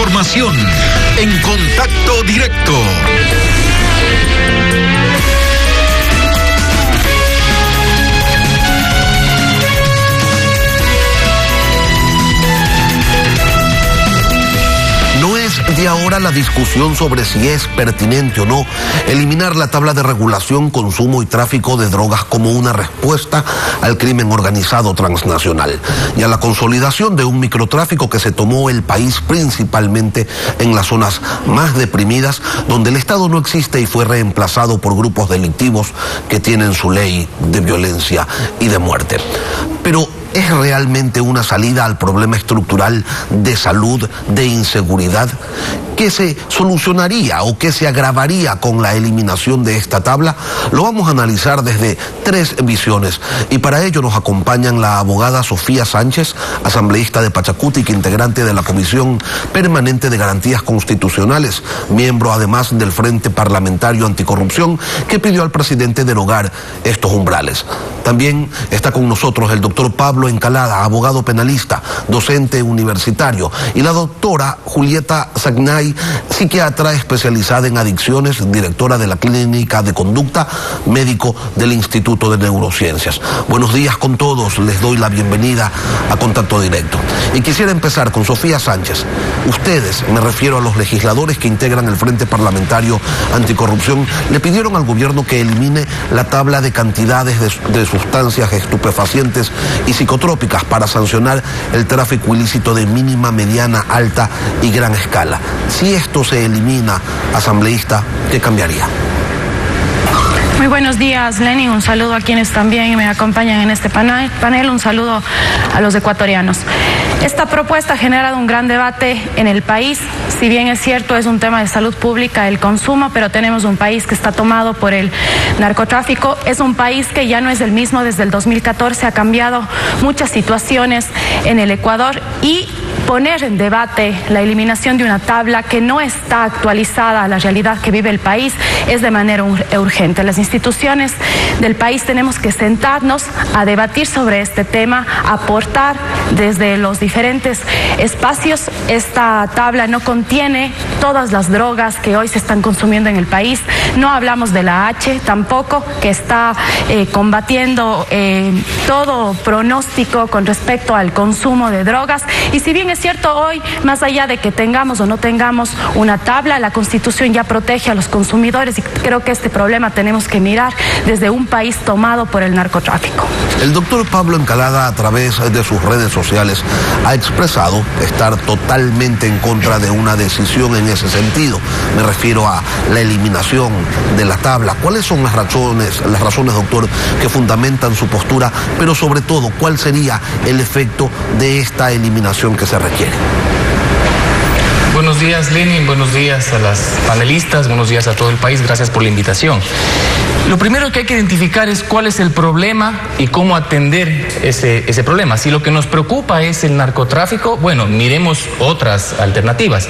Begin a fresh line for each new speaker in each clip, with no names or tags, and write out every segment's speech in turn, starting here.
información en Contacto Directo. No es de ahora la discusión sobre si es pertinente o no eliminar la tabla de regulación, consumo y tráfico de drogas como una respuesta al crimen organizado transnacional y a la consolidación de un microtráfico que se tomó el país principalmente en las zonas más deprimidas, donde el Estado no existe y fue reemplazado por grupos delictivos que tienen su ley de violencia y de muerte. Pero ¿es realmente una salida al problema estructural de salud, de inseguridad, que se solucionaría o que se agravaría con la eliminación de esta tabla? Lo vamos a analizar desde tres visiones y para ello nos acompañan la abogada Sofía Sánchez, asambleísta de Pachacutic, integrante de la Comisión Permanente de Garantías Constitucionales, miembro además del Frente Parlamentario Anticorrupción, que pidió al presidente derogar estos umbrales. También está con nosotros el doctor Pablo Encalada, abogado penalista, docente universitario, y la doctora Julieta Zagnay, psiquiatra especializada en adicciones, directora de la Clínica de Conducta, médico del Instituto de Neurociencias. Buenos días con todos, les doy la bienvenida a Contacto Directo. Y quisiera empezar con Sofía Sánchez. Ustedes, me refiero a los legisladores que integran el Frente Parlamentario Anticorrupción, le pidieron al gobierno que elimine la tabla de cantidades de sustancias estupefacientes y psicotrópicas para sancionar el tráfico ilícito de mínima, mediana, alta y gran escala. Si esto se elimina, asambleísta, ¿qué cambiaría?
Muy buenos días, Lenny. Un saludo a quienes también me acompañan en este panel. Un saludo a los ecuatorianos. Esta propuesta ha generado un gran debate en el país. Si bien es cierto, es un tema de salud pública el consumo, pero tenemos un país que está tomado por el narcotráfico. Es un país que ya no es el mismo desde el 2014. Ha cambiado muchas situaciones en el Ecuador y poner en debate la eliminación de una tabla que no está actualizada a la realidad que vive el país es de manera urgente. Las instituciones del país tenemos que sentarnos a debatir sobre este tema, aportar desde los diferentes espacios. Esta tabla no contiene todas las drogas que hoy se están consumiendo en el país. No hablamos de la H tampoco, que está combatiendo todo pronóstico con respecto al consumo de drogas. Y si bien es cierto, hoy, más allá de que tengamos o no tengamos una tabla, la Constitución ya protege a los consumidores y creo que este problema tenemos que mirar desde un país tomado por el narcotráfico.
El doctor Pablo Encalada, a través de sus redes sociales, ha expresado estar totalmente en contra de una decisión en ese sentido. Me refiero a la eliminación de la tabla. ¿Cuáles son las razones, doctor, que fundamentan su postura? Pero sobre todo, ¿cuál sería el efecto de esta eliminación que se requiere?
Buenos días, Lenin, buenos días a las panelistas, buenos días a todo el país, gracias por la invitación. Lo primero que hay que identificar es cuál es el problema y cómo atender ese problema. Si lo que nos preocupa es el narcotráfico, bueno, miremos otras alternativas.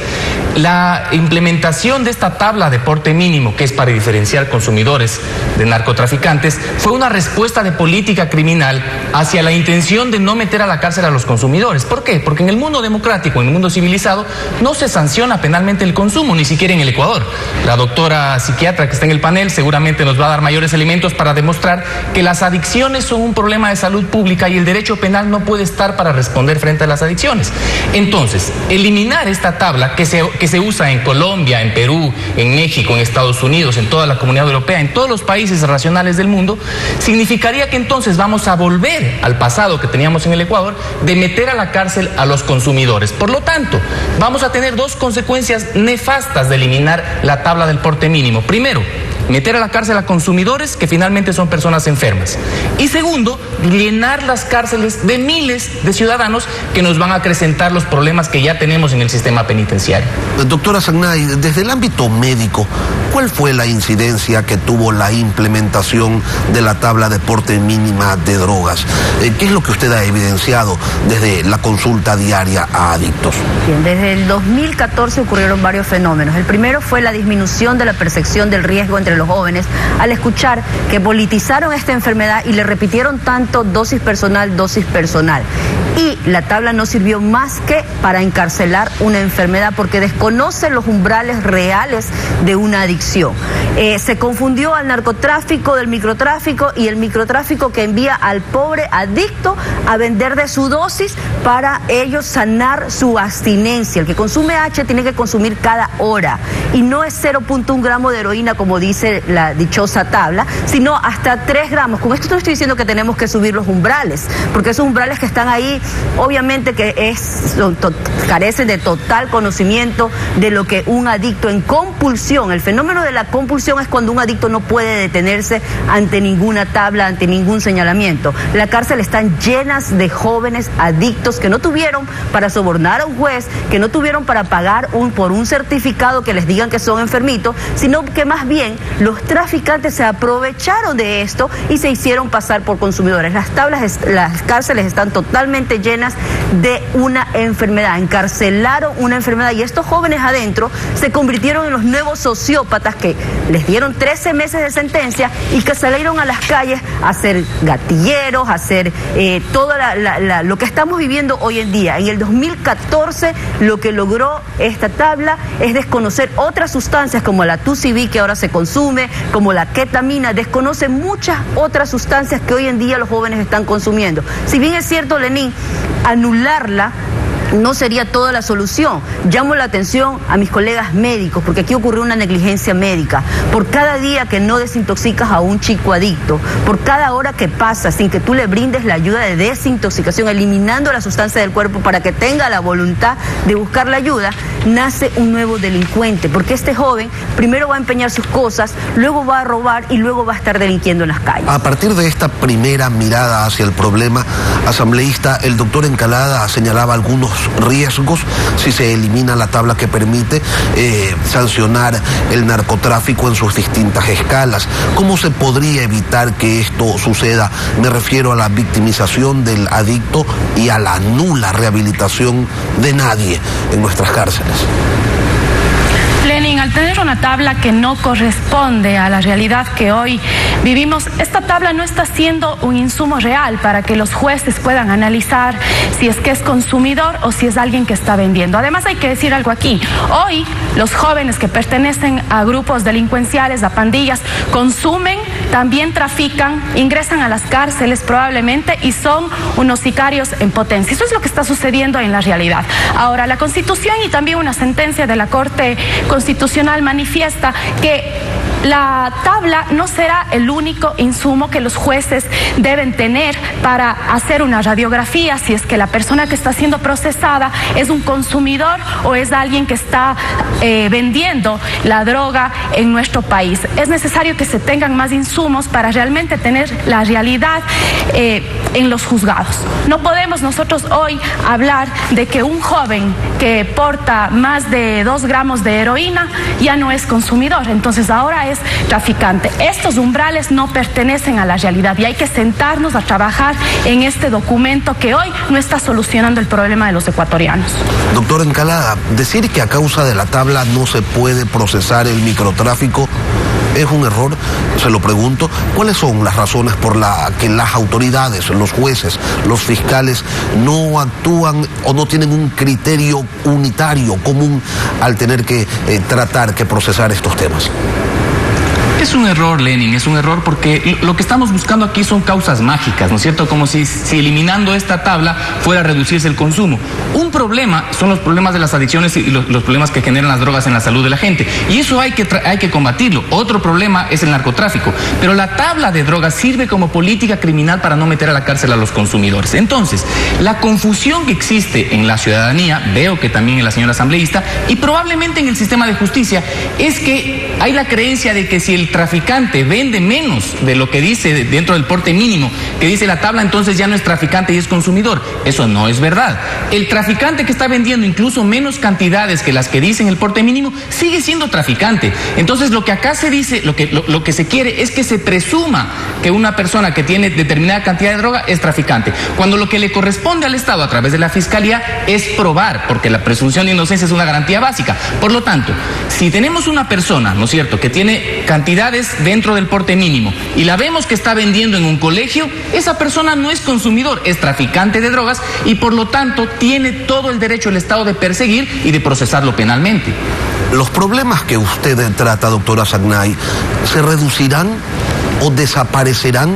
La implementación de esta tabla de porte mínimo, que es para diferenciar consumidores de narcotraficantes, fue una respuesta de política criminal hacia la intención de no meter a la cárcel a los consumidores. ¿Por qué? Porque en el mundo democrático, en el mundo civilizado, no se sanciona penalmente el consumo, ni siquiera en el Ecuador. La doctora psiquiatra que está en el panel seguramente nos va a dar mayores elementos para demostrar que las adicciones son un problema de salud pública y el derecho penal no puede estar para responder frente a las adicciones. Entonces, eliminar esta tabla que se usa en Colombia, en Perú, en México, en Estados Unidos, en toda la Comunidad Europea, en todos los países racionales del mundo, significaría que entonces vamos a volver al pasado que teníamos en el Ecuador de meter a la cárcel a los consumidores. Por lo tanto, vamos a tener dos consecuencias nefastas de eliminar la tabla del porte mínimo. Primero, meter a la cárcel a consumidores que finalmente son personas enfermas. Y segundo, llenar las cárceles de miles de ciudadanos que nos van a acrecentar los problemas que ya tenemos en el sistema penitenciario.
Doctora Zagnay, desde el ámbito médico, ¿cuál fue la incidencia que tuvo la implementación de la tabla de porte mínima de drogas? ¿Qué es lo que usted ha evidenciado desde la consulta diaria a adictos?
Bien, desde el 2014 ocurrieron varios fenómenos. El primero fue la disminución de la percepción del riesgo entre los jóvenes al escuchar que politizaron esta enfermedad y le repitieron tanto dosis personal. y la tabla no sirvió más que para encarcelar una enfermedad porque desconoce los umbrales reales de una adicción. Se confundió al narcotráfico del microtráfico y el microtráfico que envía al pobre adicto a vender de su dosis para ellos sanar su abstinencia. El que consume H tiene que consumir cada hora y no es 0.1 gramo de heroína como dice la dichosa tabla, sino hasta 3 gramos. Con esto no estoy diciendo que tenemos que subir los umbrales, porque esos umbrales que están ahí obviamente que carecen de total conocimiento de lo que un adicto en compulsión, el fenómeno de la compulsión es cuando un adicto no puede detenerse ante ninguna tabla, ante ningún señalamiento. La cárcel están llenas de jóvenes adictos que no tuvieron para sobornar a un juez, que no tuvieron para pagar por un certificado que les digan que son enfermitos, sino que más bien los traficantes se aprovecharon de esto y se hicieron pasar por consumidores. Las cárceles están totalmente llenas de una enfermedad, encarcelaron una enfermedad y estos jóvenes adentro se convirtieron en los nuevos sociópatas que les dieron 13 meses de sentencia y que salieron a las calles a ser gatilleros, a hacer todo lo que estamos viviendo hoy en día. En el 2014 lo que logró esta tabla es desconocer otras sustancias como la TUCB que ahora se consume, como la ketamina, desconoce muchas otras sustancias que hoy en día los jóvenes están consumiendo. Si bien es cierto, Lenín, anularla no sería toda la solución. Llamo la atención a mis colegas médicos, porque aquí ocurrió una negligencia médica. Por cada día que no desintoxicas a un chico adicto, por cada hora que pasa sin que tú le brindes la ayuda de desintoxicación, eliminando la sustancia del cuerpo para que tenga la voluntad de buscar la ayuda, nace un nuevo delincuente, porque este joven primero va a empeñar sus cosas, luego va a robar y luego va a estar delinquiendo en las calles.
A partir de esta primera mirada hacia el problema, asambleísta, el doctor Encalada señalaba algunos riesgos si se elimina la tabla que permite sancionar el narcotráfico en sus distintas escalas. ¿Cómo se podría evitar que esto suceda? Me refiero a la victimización del adicto y a la nula rehabilitación de nadie en nuestras cárceles.
Lenin, al tener una tabla que no corresponde a la realidad que hoy vivimos, esta tabla no está siendo un insumo real para que los jueces puedan analizar si es que es consumidor o si es alguien que está vendiendo. Además, hay que decir algo aquí. Hoy, los jóvenes que pertenecen a grupos delincuenciales, a pandillas, consumen, también trafican, ingresan a las cárceles probablemente y son unos sicarios en potencia. Eso es lo que está sucediendo en la realidad. Ahora, la Constitución y también una sentencia de la Corte Constitucional manifiesta que la tabla no será el único insumo que los jueces deben tener para hacer una radiografía si es que la persona que está siendo procesada es un consumidor o es alguien que está vendiendo la droga en nuestro país. Es necesario que se tengan más insumos para realmente tener la realidad en los juzgados. No podemos nosotros hoy hablar de que un joven que porta más de 2 gramos de heroína ya no es consumidor, entonces ahora es traficante. Estos umbrales no pertenecen a la realidad y hay que sentarnos a trabajar en este documento que hoy no está solucionando el problema de los ecuatorianos.
Doctor Encalada, decir que a causa de la tabla no se puede procesar el microtráfico es un error. Se lo pregunto, ¿cuáles son las razones por las que las autoridades, los jueces, los fiscales no actúan o no tienen un criterio unitario, común, al tener que tratar, que procesar estos temas?
Es un error, Lenin, es un error porque lo que estamos buscando aquí son causas mágicas, ¿no es cierto? Como si eliminando esta tabla fuera a reducirse el consumo. Un problema son los problemas de las adicciones y los problemas que generan las drogas en la salud de la gente. Y eso hay que combatirlo. Otro problema es el narcotráfico. Pero la tabla de drogas sirve como política criminal para no meter a la cárcel a los consumidores. Entonces, la confusión que existe en la ciudadanía, veo que también en la señora asambleísta, y probablemente en el sistema de justicia, es que hay la creencia de que si el traficante vende menos de lo que dice dentro del porte mínimo que dice la tabla, entonces ya no es traficante y es consumidor. Eso no es verdad. El traficante que está vendiendo incluso menos cantidades que las que dicen el porte mínimo sigue siendo traficante. Entonces lo que acá se dice, lo que se quiere es que se presuma que una persona que tiene determinada cantidad de droga es traficante, cuando lo que le corresponde al Estado a través de la Fiscalía es probar, porque la presunción de inocencia es una garantía básica. Por lo tanto, si tenemos una persona, ¿no es cierto?, que tiene cantidad cantidades dentro del porte mínimo y la vemos que está vendiendo en un colegio, esa persona no es consumidor, es traficante de drogas y por lo tanto tiene todo el derecho el Estado de perseguir y de procesarlo penalmente.
Los problemas que usted trata, doctora Sagnay, ¿se reducirán o desaparecerán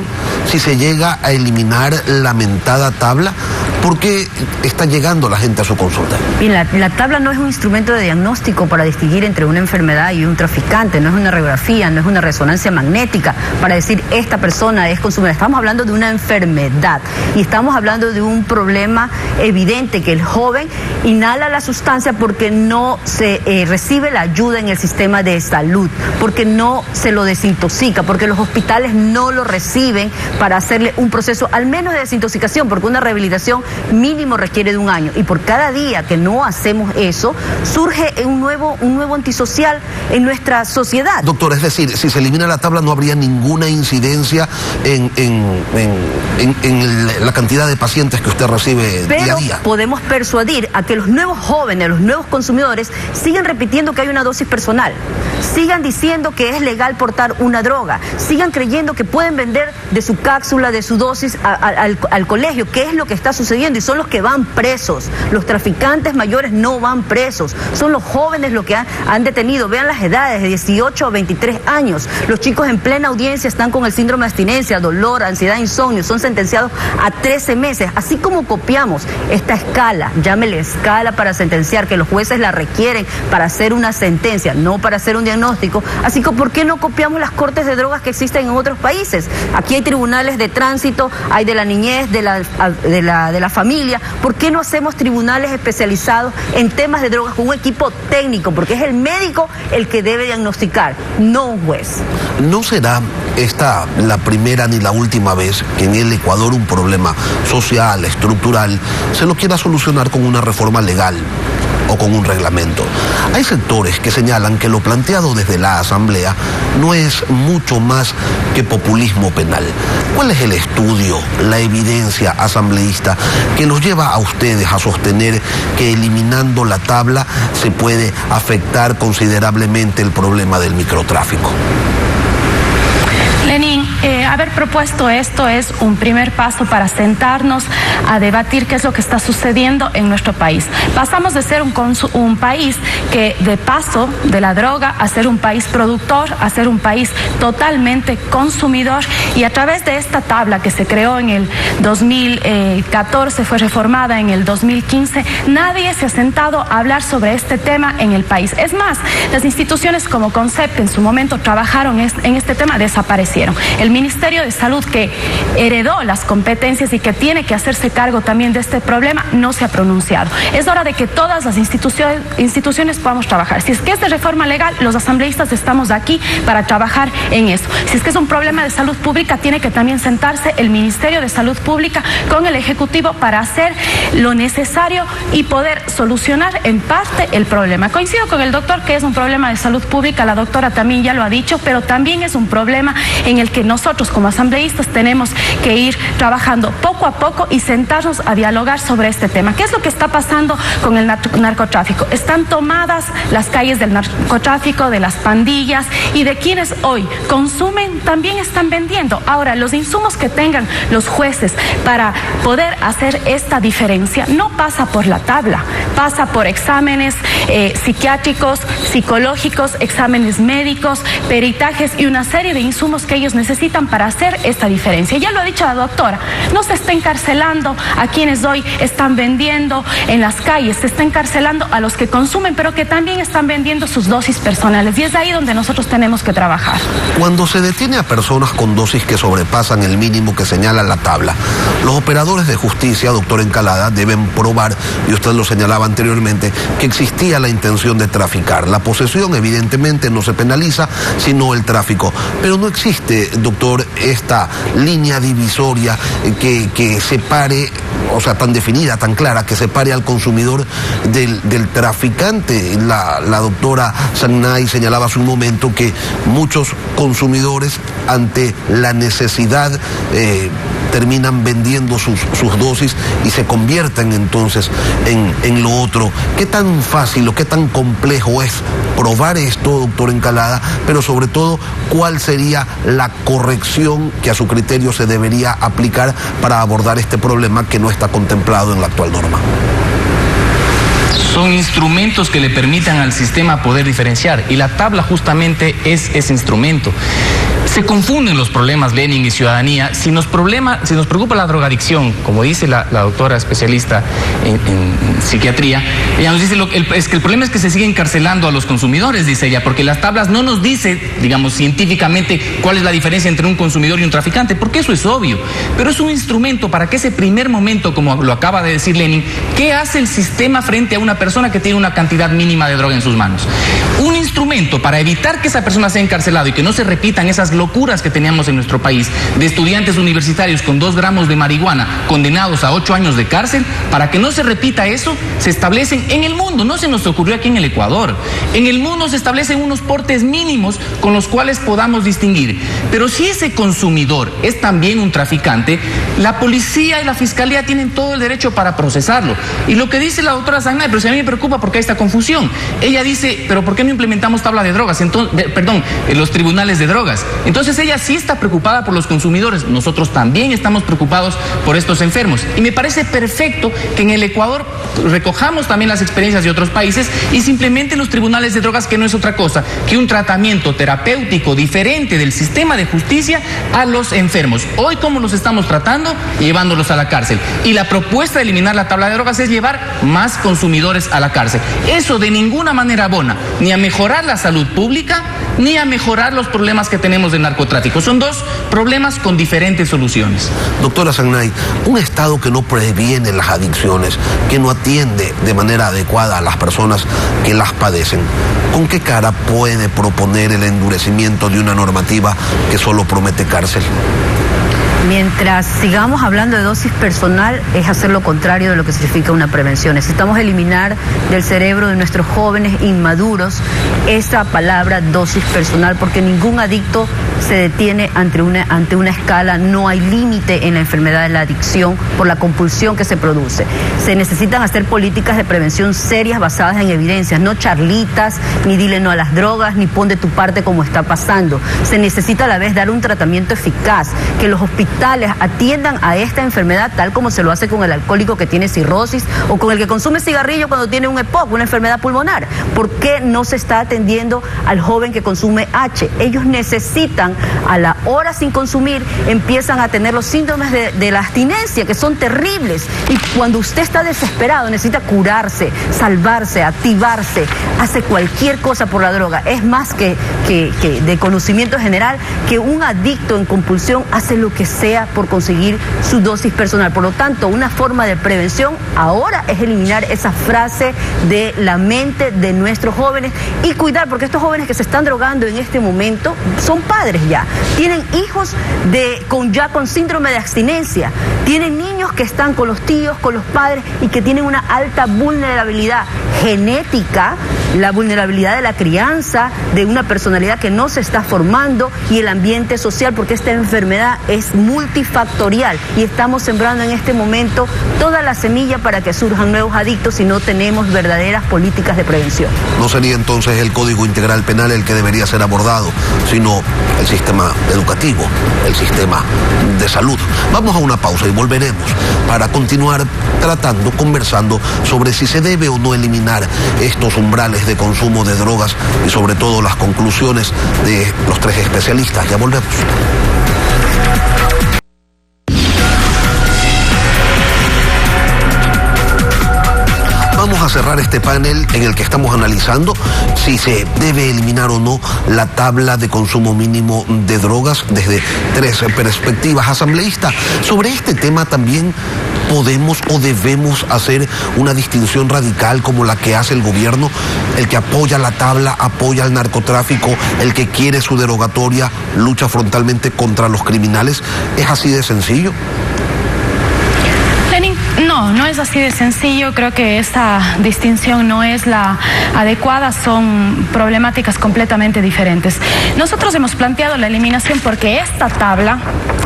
si se llega a eliminar la mentada tabla? ¿Por qué está llegando la gente a su consulta?
Bien, la tabla no es un instrumento de diagnóstico para distinguir entre una enfermedad y un traficante, no es una radiografía, no es una resonancia magnética para decir esta persona es consumidora. Estamos hablando de una enfermedad y estamos hablando de un problema evidente, que el joven inhala la sustancia porque no se recibe la ayuda en el sistema de salud, porque no se lo desintoxica, porque los hospitales no lo reciben para hacerle un proceso al menos de desintoxicación, porque una rehabilitación mínimo requiere de 1 año y por cada día que no hacemos eso surge un nuevo antisocial en nuestra sociedad.
Doctor, es decir, si se elimina la tabla no habría ninguna incidencia en la cantidad de pacientes que usted recibe día a día.
Pero podemos persuadir a que los nuevos jóvenes, los nuevos consumidores sigan repitiendo que hay una dosis personal, sigan diciendo que es legal portar una droga, sigan creyendo que pueden vender de su cápsula, de su dosis al colegio, que es lo que está sucediendo y son los que van presos. Los traficantes mayores no van presos, son los jóvenes los que han detenido. Vean las edades de 18 a 23 años. Los chicos en plena audiencia están con el síndrome de abstinencia, dolor, ansiedad, insomnio, son sentenciados a 13 meses. Así como copiamos esta escala, llámele escala para sentenciar, que los jueces la requieren para hacer una sentencia, no para hacer un diagnóstico. Así que ¿por qué no copiamos las cortes de drogas que existen en otros países? Aquí hay tribunales de tránsito, hay de la niñez, de la familia. ¿Por qué no hacemos tribunales especializados en temas de drogas con un equipo técnico? Porque es el médico el que debe diagnosticar, no un juez.
¿No será esta la primera ni la última vez que en el Ecuador un problema social, estructural, se lo quiera solucionar con una reforma legal o con un reglamento? Hay sectores que señalan que lo planteado desde la Asamblea no es mucho más que populismo penal. ¿Cuál es el estudio, la evidencia asambleísta que los lleva a ustedes a sostener que eliminando la tabla se puede afectar considerablemente el problema del microtráfico?
Lenín, haber propuesto esto es un primer paso para sentarnos a debatir qué es lo que está sucediendo en nuestro país. Pasamos de ser un país que de paso de la droga a ser un país productor, a ser un país totalmente consumidor, y a través de esta tabla que se creó en el 2014, fue reformada en el 2015, nadie se ha sentado a hablar sobre este tema en el país. Es más, las instituciones como CONCEP en su momento trabajaron en este tema, desaparecieron. El Ministerio de Salud, que heredó las competencias y que tiene que hacerse cargo también de este problema, no se ha pronunciado. Es hora de que todas las instituciones podamos trabajar. Si es que es de reforma legal, los asambleístas estamos aquí para trabajar en eso. Si es que es un problema de salud pública, tiene que también sentarse el Ministerio de Salud Pública con el Ejecutivo para hacer lo necesario y poder solucionar en parte el problema. Coincido con el doctor que es un problema de salud pública, la doctora también ya lo ha dicho, pero también es un problema en el que nosotros como asambleístas tenemos que ir trabajando poco a poco y sentarnos a dialogar sobre este tema. ¿Qué es lo que está pasando con el narcotráfico? Están tomadas las calles del narcotráfico, de las pandillas, y de quienes hoy consumen también están vendiendo. Ahora, los insumos que tengan los jueces para poder hacer esta diferencia no pasa por la tabla, pasa por exámenes psiquiátricos, psicológicos, exámenes médicos, peritajes y una serie de insumos que ellos necesitan para hacer esta diferencia. Ya lo ha dicho la doctora, no se está encarcelando a quienes hoy están vendiendo en las calles, se está encarcelando a los que consumen, pero que también están vendiendo sus dosis personales, y es ahí donde nosotros tenemos que trabajar.
Cuando se detiene a personas con dosis que sobrepasan el mínimo que señala la tabla, los operadores de justicia, doctor Encalada, deben probar, y usted lo señalaba anteriormente, que existía la intención de traficar. La posesión evidentemente no se penaliza, sino el tráfico. Pero no existe, doctor, esta línea divisoria que separe, o sea, tan definida, tan clara, que separe al consumidor del traficante. La doctora Sagnay señalaba hace un momento que muchos consumidores, ante la necesidad terminan vendiendo sus dosis y se convierten entonces en lo otro. ¿Qué tan fácil o qué tan complejo es probar esto, doctor Encalada? Pero sobre todo, ¿cuál sería la corrección que a su criterio se debería aplicar para abordar este problema que no está contemplado en la actual norma?
Son instrumentos que le permitan al sistema poder diferenciar, y la tabla justamente es ese instrumento. Se confunden los problemas, Lenin y ciudadanía. Si nos preocupa la drogadicción, como dice la doctora especialista en psiquiatría, ella nos dice es que el problema es que se sigue encarcelando a los consumidores, dice ella, porque las tablas no nos dicen, digamos, científicamente cuál es la diferencia entre un consumidor y un traficante, porque eso es obvio, pero es un instrumento para que ese primer momento, como lo acaba de decir Lenin, ¿qué hace el sistema frente a una persona que tiene una cantidad mínima de droga en sus manos? Un instrumento para evitar que esa persona sea encarcelada y que no se repitan esas locuras que teníamos en nuestro país de estudiantes universitarios con 2 gramos de marihuana condenados a 8 años de cárcel. Para que no se repita eso, se establecen en el mundo, no se nos ocurrió aquí en el Ecuador, en el mundo se establecen unos portes mínimos con los cuales podamos distinguir. Pero si ese consumidor es también un traficante, la policía y la fiscalía tienen todo el derecho para procesarlo. Y lo que dice la doctora Zagnay, pero si a mí me preocupa porque hay esta confusión, ella dice, pero ¿por qué no implementamos tabla de drogas? Los tribunales de drogas. Entonces ella sí está preocupada por los consumidores, nosotros también estamos preocupados por estos enfermos. Y me parece perfecto que en el Ecuador recojamos también las experiencias de otros países y se implementen los tribunales de drogas, que no es otra cosa que un tratamiento terapéutico diferente del sistema de justicia a los enfermos. Hoy, ¿cómo los estamos tratando? Llevándolos a la cárcel. Y la propuesta de eliminar la tabla de drogas es llevar más consumidores a la cárcel. Eso de ninguna manera abona ni a mejorar la salud pública ni a mejorar los problemas que tenemos del narcotráfico. Son 2 problemas con diferentes soluciones.
Doctora Zagnay, un Estado que no previene las adicciones, que no atiende de manera adecuada a las personas que las padecen, ¿con qué cara puede proponer el endurecimiento de una normativa que solo promete cárcel?
Mientras sigamos hablando de dosis personal, es hacer lo contrario de lo que significa una prevención. Necesitamos eliminar del cerebro de nuestros jóvenes inmaduros esa palabra dosis personal, porque ningún adicto se detiene ante una escala. No hay límite en la enfermedad de la adicción por la compulsión que se produce. Se necesitan hacer políticas de prevención serias basadas en evidencias, no charlitas, ni dile no a las drogas, ni pon de tu parte como está pasando. Se necesita a la vez dar un tratamiento eficaz, que los hospitales atiendan a esta enfermedad tal como se lo hace con el alcohólico que tiene cirrosis o con el que consume cigarrillo cuando tiene un EPOC, una enfermedad pulmonar. ¿Por qué no se está atendiendo al joven que consume H? Ellos necesitan, a la hora sin consumir, empiezan a tener los síntomas de la abstinencia, que son terribles. Y cuando usted está desesperado, necesita curarse, salvarse, activarse, hace cualquier cosa por la droga. Es más que de conocimiento general que un adicto en compulsión hace lo que sea por conseguir su dosis personal. Por lo tanto, una forma de prevención ahora es eliminar esa frase de la mente de nuestros jóvenes y cuidar, porque estos jóvenes que se están drogando en este momento son padres ya, tienen hijos con síndrome de abstinencia, tienen niños que están con los tíos, con los padres y que tienen una alta vulnerabilidad genética, la vulnerabilidad de la crianza, de una personalidad que no se está formando y el ambiente social, porque esta enfermedad es multifactorial y estamos sembrando en este momento toda la semilla para que surjan nuevos adictos si no tenemos verdaderas políticas de prevención.
No sería entonces el Código Integral Penal el que debería ser abordado, sino el sistema educativo, el sistema de salud. Vamos a una pausa y volveremos para continuar conversando sobre si se debe o no eliminar estos umbrales de consumo de drogas y sobre todo las conclusiones de los 3 especialistas. Ya volvemos. Vamos a cerrar este panel en el que estamos analizando si se debe eliminar o no la tabla de consumo mínimo de drogas desde 3 perspectivas. Asambleísta, sobre este tema también podemos o debemos hacer una distinción radical como la que hace el gobierno, el que apoya la tabla, apoya el narcotráfico, el que quiere su derogatoria, lucha frontalmente contra los criminales. ¿Es así de sencillo?
No es así de sencillo, creo que esta distinción no es la adecuada, son problemáticas completamente diferentes. Nosotros hemos planteado la eliminación porque esta tabla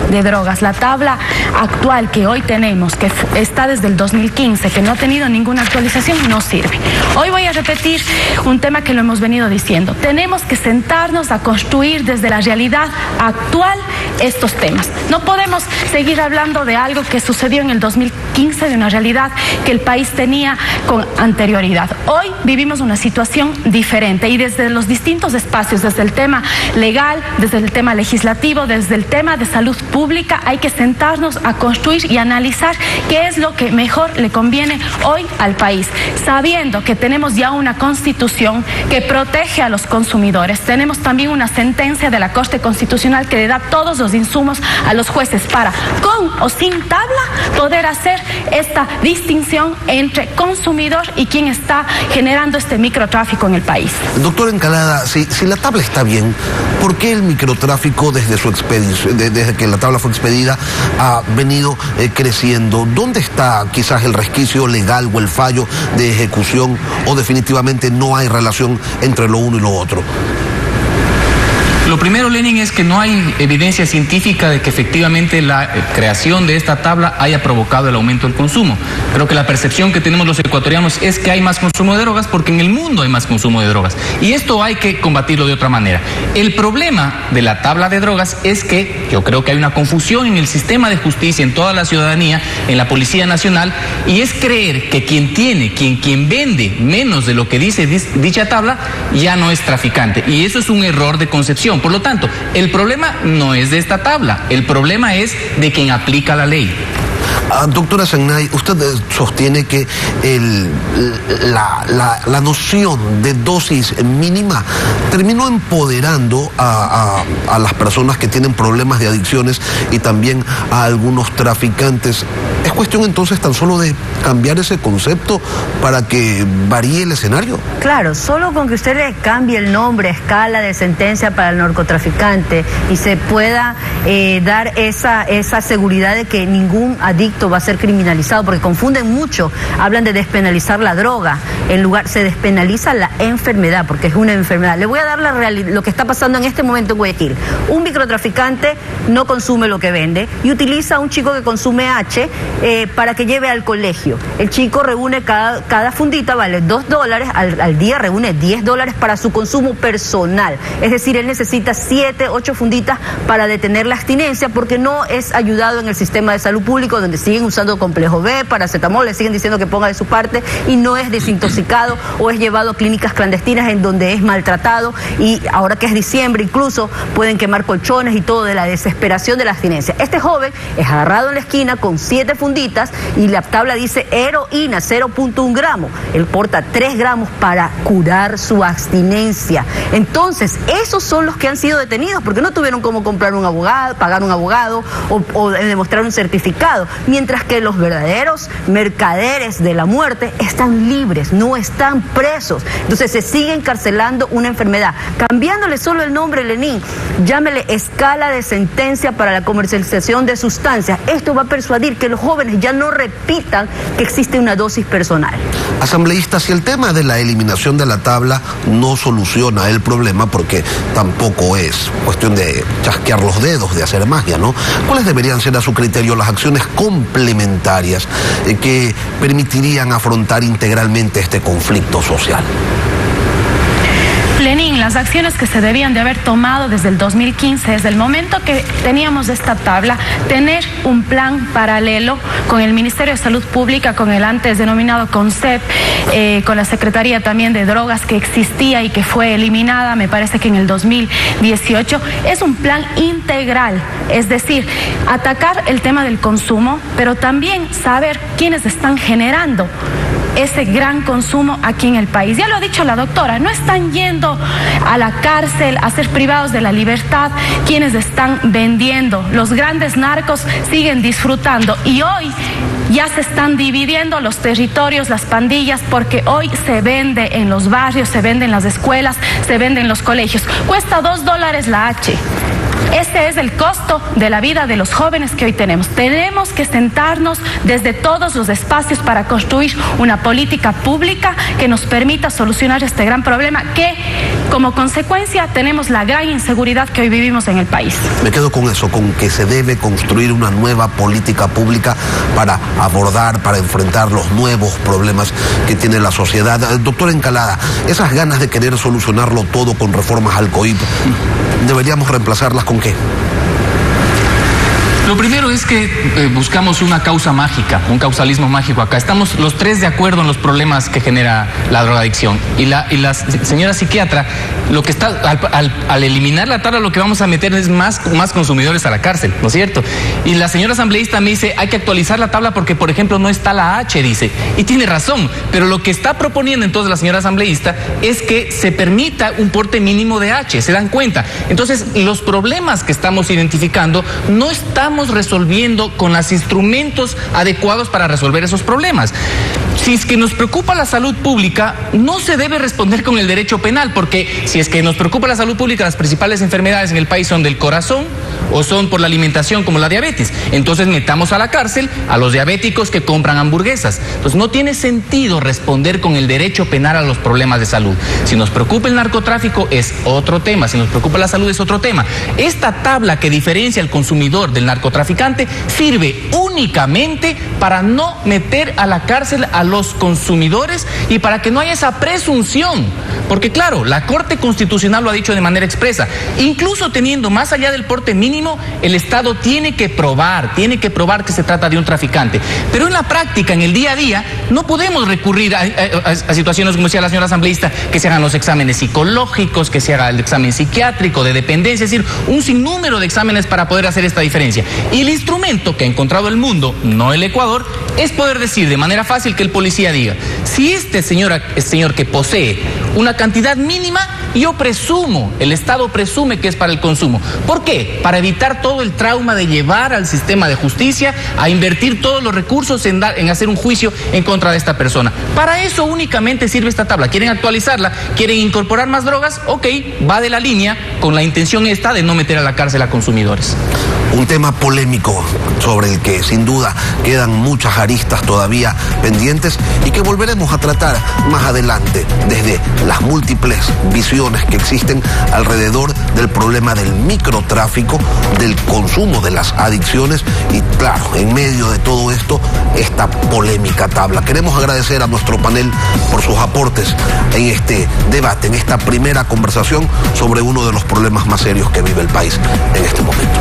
de drogas, la tabla actual que hoy tenemos, que está desde el 2015, que no ha tenido ninguna actualización, no sirve. Hoy voy a repetir un tema que lo hemos venido diciendo. Tenemos que sentarnos a construir desde la realidad actual estos temas. No podemos seguir hablando de algo que sucedió en el 2015, de una realidad que el país tenía con anterioridad. Hoy vivimos una situación diferente y desde los distintos espacios, desde el tema legal, desde el tema legislativo, desde el tema de salud pública, hay que sentarnos a construir y analizar qué es lo que mejor le conviene hoy al país, sabiendo que tenemos ya una constitución que protege a los consumidores. Tenemos también una sentencia de la Corte Constitucional que le da todos los insumos a los jueces para, con o sin tabla, poder hacer esta distinción entre consumidor y quien está generando este microtráfico en el país.
Doctor Encalada, si la tabla está bien, ¿por qué el microtráfico desde su expedición, desde que la tabla fue expedida, ha venido creciendo? ¿Dónde está quizás el resquicio legal o el fallo de ejecución, o definitivamente no hay relación entre lo uno y lo otro?
Lo primero, Lenin, es que no hay evidencia científica de que efectivamente la creación de esta tabla haya provocado el aumento del consumo. Creo que la percepción que tenemos los ecuatorianos es que hay más consumo de drogas porque en el mundo hay más consumo de drogas. Y esto hay que combatirlo de otra manera. El problema de la tabla de drogas es que yo creo que hay una confusión en el sistema de justicia, en toda la ciudadanía, en la Policía Nacional, y es creer que quien vende menos de lo que dice dicha tabla ya no es traficante. Y eso es un error de concepción. Por lo tanto, el problema no es de esta tabla, el problema es de quien aplica la ley.
Doctora Sangnay, usted sostiene que la noción de dosis mínima terminó empoderando a las personas que tienen problemas de adicciones y también a algunos traficantes. ¿Es cuestión entonces tan solo de cambiar ese concepto para que varíe el escenario?
Claro, solo con que usted le cambie el nombre, escala de sentencia para el narcotraficante y se pueda dar esa seguridad de que ningún adicto va a ser criminalizado, porque confunden mucho, hablan de despenalizar la droga, en lugar se despenaliza la enfermedad, porque es una enfermedad. Le voy a dar lo que está pasando en este momento en Guayaquil. Un microtraficante no consume lo que vende y utiliza a un chico que consume H para que lleve al colegio. El chico reúne cada fundita, vale $2, al día reúne $10 para su consumo personal. Es decir, él necesita 7, 8 funditas para detener la abstinencia, porque no es ayudado en el sistema de salud público, donde siguen usando complejo B, paracetamol, le siguen diciendo que ponga de su parte, y no es desintoxicado o es llevado a clínicas clandestinas en donde es maltratado, y ahora que es diciembre incluso pueden quemar colchones y todo de la desesperación de la abstinencia. Este joven es agarrado en la esquina con 7 funditas y la tabla dice heroína, 0.1 gramo. Él porta 3 gramos para curar su abstinencia. Entonces, esos son los que han sido detenidos porque no tuvieron cómo comprar un abogado, pagar un abogado o demostrar un certificado. Mientras que los verdaderos mercaderes de la muerte están libres, no están presos. Entonces se sigue encarcelando una enfermedad. Cambiándole solo el nombre, Lenín, llámele escala de sentencia para la comercialización de sustancias. Esto va a persuadir que los jóvenes ya no repitan que existe una dosis personal.
Asambleísta, si el tema de la eliminación de la tabla no soluciona el problema, porque tampoco es cuestión de chasquear los dedos, de hacer magia, ¿no? ¿Cuáles deberían ser a su criterio las acciones complementarias que permitirían afrontar integralmente este conflicto social?
Lenín, las acciones que se debían de haber tomado desde el 2015, desde el momento que teníamos esta tabla, tener un plan paralelo con el Ministerio de Salud Pública, con el antes denominado CONCEP, con la Secretaría también de Drogas que existía y que fue eliminada, me parece que en el 2018, es un plan integral, es decir, atacar el tema del consumo, pero también saber quiénes están generando ese gran consumo aquí en el país. Ya lo ha dicho la doctora, no están yendo a la cárcel a ser privados de la libertad quienes están vendiendo. Los grandes narcos siguen disfrutando y hoy ya se están dividiendo los territorios, las pandillas, porque hoy se vende en los barrios, se vende en las escuelas, se vende en los colegios. Cuesta $2 la H. Este es el costo de la vida de los jóvenes que hoy tenemos. Tenemos que sentarnos desde todos los espacios para construir una política pública que nos permita solucionar este gran problema que, como consecuencia, tenemos la gran inseguridad que hoy vivimos en el país.
Me quedo con eso, con que se debe construir una nueva política pública para abordar, para enfrentar los nuevos problemas que tiene la sociedad. Doctor Encalada, esas ganas de querer solucionarlo todo con reformas al COIP, ¿deberíamos reemplazarlas con qué?
Lo primero es que buscamos una causa mágica, un causalismo mágico acá. Estamos los tres de acuerdo en los problemas que genera la drogadicción. Y la señora psiquiatra, lo que está al eliminar la tabla, lo que vamos a meter es más consumidores a la cárcel, ¿no es cierto? Y la señora asambleísta me dice, hay que actualizar la tabla porque, por ejemplo, no está la H, dice. Y tiene razón, pero lo que está proponiendo entonces la señora asambleísta es que se permita un porte mínimo de H, ¿se dan cuenta? Entonces, los problemas que estamos identificando no estamos resolviendo con los instrumentos adecuados para resolver esos problemas. Si es que nos preocupa la salud pública, no se debe responder con el derecho penal, porque si es que nos preocupa la salud pública, las principales enfermedades en el país son del corazón o son por la alimentación, como la diabetes. Entonces metamos a la cárcel a los diabéticos que compran hamburguesas. Entonces no tiene sentido responder con el derecho penal a los problemas de salud. Si nos preocupa el narcotráfico es otro tema, si nos preocupa la salud es otro tema. Esta tabla que diferencia al consumidor del narcotraficante sirve únicamente para no meter a la cárcel a los consumidores y para que no haya esa presunción. Porque claro, la Corte Constitucional lo ha dicho de manera expresa. Incluso teniendo más allá del porte mínimo, el Estado tiene que probar que se trata de un traficante. Pero en la práctica, en el día a día, no podemos recurrir a situaciones, como decía la señora asambleísta, que se hagan los exámenes psicológicos, que se haga el examen psiquiátrico, de dependencia, es decir, un sinnúmero de exámenes para poder hacer esta diferencia. Y el instrumento que ha encontrado el mundo, no el Ecuador, es poder decir de manera fácil que el policía diga, si este señor que posee una cantidad mínima, yo presumo, el Estado presume que es para el consumo. ¿Por qué? Para evitar todo el trauma de llevar al sistema de justicia a invertir todos los recursos en hacer un juicio en contra de esta persona. Para eso únicamente sirve esta tabla. ¿Quieren actualizarla? ¿Quieren incorporar más drogas? Ok, va de la línea con la intención esta de no meter a la cárcel a consumidores.
Un tema polémico sobre el que sin duda quedan muchas aristas todavía pendientes y que volveremos a tratar más adelante desde las múltiples visiones que existen alrededor del problema del microtráfico, del consumo de las adicciones y claro, en medio de todo esto, esta polémica tabla. Queremos agradecer a nuestro panel por sus aportes en este debate, en esta primera conversación sobre uno de los problemas más serios que vive el país en este momento.